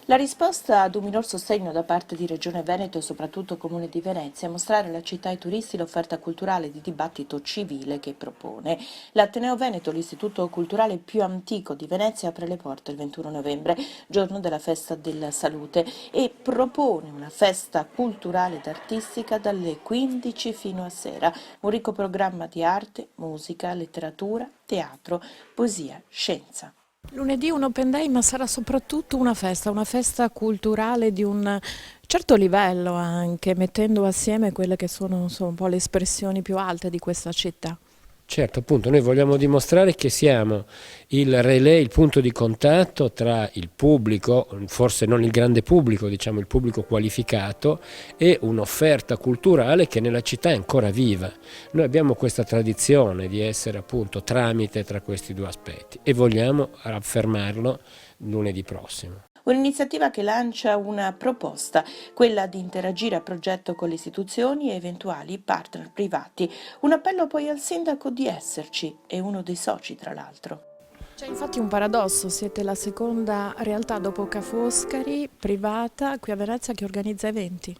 La risposta ad un minor sostegno da parte di Regione Veneto e soprattutto Comune di Venezia è mostrare alla città e ai turisti l'offerta culturale di dibattito civile che propone. L'Ateneo Veneto, l'istituto culturale più antico di Venezia, apre le porte il 21 novembre, giorno della festa della salute, e propone una festa culturale ed artistica dalle 15 fino a sera. Un ricco programma di arte, musica, letteratura, teatro, poesia, scienza. Lunedì un open day, ma sarà soprattutto una festa culturale di un certo livello anche, mettendo assieme quelle che sono insomma, un po' le espressioni più alte di questa città. Certo, appunto, noi vogliamo dimostrare che siamo il relay, il punto di contatto tra il pubblico, forse non il grande pubblico, diciamo il pubblico qualificato, e un'offerta culturale che nella città è ancora viva. Noi abbiamo questa tradizione di essere appunto tramite tra questi due aspetti e vogliamo affermarlo lunedì prossimo. Un'iniziativa che lancia una proposta, quella di interagire a progetto con le istituzioni e eventuali partner privati. Un appello poi al sindaco di esserci, è uno dei soci tra l'altro. C'è infatti un paradosso, siete la seconda realtà dopo Ca' Foscari, privata, qui a Venezia, che organizza eventi.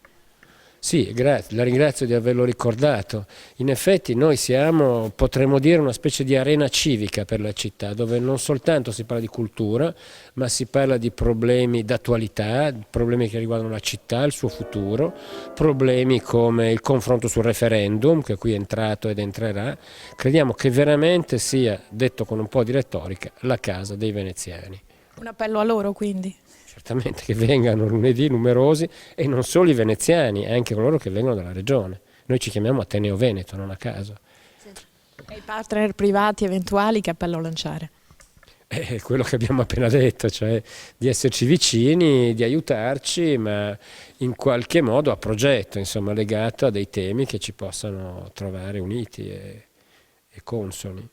Sì, grazie, la ringrazio di averlo ricordato. In effetti noi siamo, potremmo dire, una specie di arena civica per la città, dove non soltanto si parla di cultura, ma si parla di problemi d'attualità, problemi che riguardano la città, il suo futuro, problemi come il confronto sul referendum, che qui è entrato ed entrerà. Crediamo che veramente sia, detto con un po' di retorica, la casa dei veneziani. Un appello a loro quindi. Certamente che vengano lunedì numerosi e non solo i veneziani, anche coloro che vengono dalla regione. Noi ci chiamiamo Ateneo Veneto, non a caso. E i partner privati eventuali che appello a lanciare? È quello che abbiamo appena detto, cioè di esserci vicini, di aiutarci, ma in qualche modo a progetto, insomma, legato a dei temi che ci possano trovare uniti e consoni.